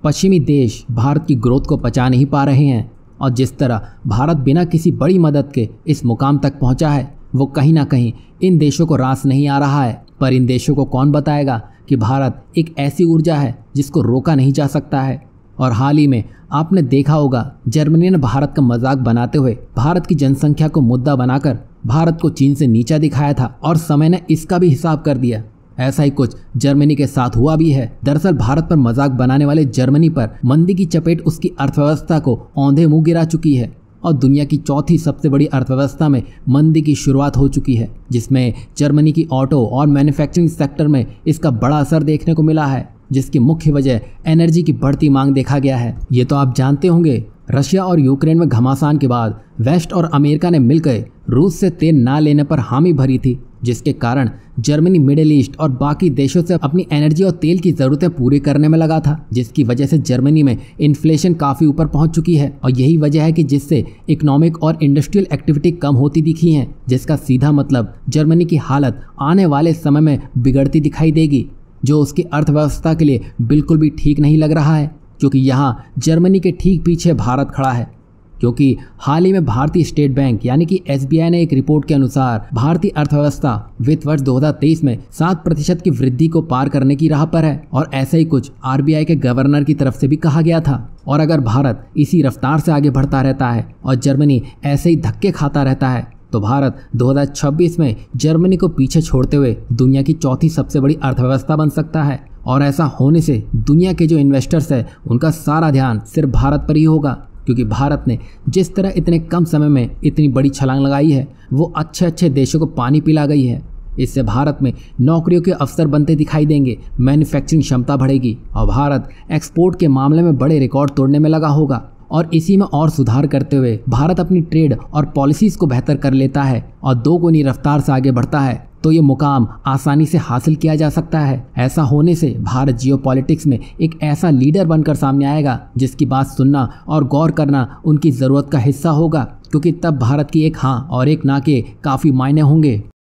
पश्चिमी देश भारत की ग्रोथ को पचा नहीं पा रहे हैं और जिस तरह भारत बिना किसी बड़ी मदद के इस मुकाम तक पहुंचा है वो कहीं ना कहीं इन देशों को रास नहीं आ रहा है। पर इन देशों को कौन बताएगा कि भारत एक ऐसी ऊर्जा है जिसको रोका नहीं जा सकता है। और हाल ही में आपने देखा होगा जर्मनी ने भारत का मजाक बनाते हुए भारत की जनसंख्या को मुद्दा बनाकर भारत को चीन से नीचा दिखाया था और समय ने इसका भी हिसाब कर दिया। ऐसा ही कुछ जर्मनी के साथ हुआ भी है। दरअसल भारत पर मजाक बनाने वाले जर्मनी पर मंदी की चपेट उसकी अर्थव्यवस्था को औंधे मुंह गिरा चुकी है और दुनिया की चौथी सबसे बड़ी अर्थव्यवस्था में मंदी की शुरुआत हो चुकी है, जिसमें जर्मनी की ऑटो और मैन्युफैक्चरिंग सेक्टर में इसका बड़ा असर देखने को मिला है, जिसकी मुख्य वजह एनर्जी की बढ़ती मांग देखा गया है। ये तो आप जानते होंगे, रशिया और यूक्रेन में घमासान के बाद वेस्ट और अमेरिका ने मिलकर रूस से तेल ना लेने पर हामी भरी थी, जिसके कारण जर्मनी मिडिल ईस्ट और बाकी देशों से अपनी एनर्जी और तेल की ज़रूरतें पूरी करने में लगा था, जिसकी वजह से जर्मनी में इन्फ्लेशन काफ़ी ऊपर पहुंच चुकी है। और यही वजह है कि जिससे इकोनॉमिक और इंडस्ट्रियल एक्टिविटी कम होती दिखी है, जिसका सीधा मतलब जर्मनी की हालत आने वाले समय में बिगड़ती दिखाई देगी, जो उसकी अर्थव्यवस्था के लिए बिल्कुल भी ठीक नहीं लग रहा है। क्योंकि यहाँ जर्मनी के ठीक पीछे भारत खड़ा है, क्योंकि हाल ही में भारतीय स्टेट बैंक यानी कि SBI ने एक रिपोर्ट के अनुसार भारतीय अर्थव्यवस्था वित्त वर्ष 2023 में 7% की वृद्धि को पार करने की राह पर है। और ऐसा ही कुछ RBI के गवर्नर की तरफ से भी कहा गया था। और अगर भारत इसी रफ्तार से आगे बढ़ता रहता है और जर्मनी ऐसे ही धक्के खाता रहता है तो भारत 2026 में जर्मनी को पीछे छोड़ते हुए दुनिया की चौथी सबसे बड़ी अर्थव्यवस्था बन सकता है। और ऐसा होने से दुनिया के जो इन्वेस्टर्स हैं उनका सारा ध्यान सिर्फ भारत पर ही होगा, क्योंकि भारत ने जिस तरह इतने कम समय में इतनी बड़ी छलांग लगाई है वो अच्छे अच्छे देशों को पानी पिला गई है। इससे भारत में नौकरियों के अवसर बनते दिखाई देंगे, मैन्युफैक्चरिंग क्षमता बढ़ेगी और भारत एक्सपोर्ट के मामले में बड़े रिकॉर्ड तोड़ने में लगा होगा। और इसी में और सुधार करते हुए भारत अपनी ट्रेड और पॉलिसीज़ को बेहतर कर लेता है और दोगुनी रफ्तार से आगे बढ़ता है तो ये मुकाम आसानी से हासिल किया जा सकता है। ऐसा होने से भारत जियोपॉलिटिक्स में एक ऐसा लीडर बनकर सामने आएगा जिसकी बात सुनना और गौर करना उनकी ज़रूरत का हिस्सा होगा, क्योंकि तब भारत की एक हाँ और एक ना के काफ़ी मायने होंगे।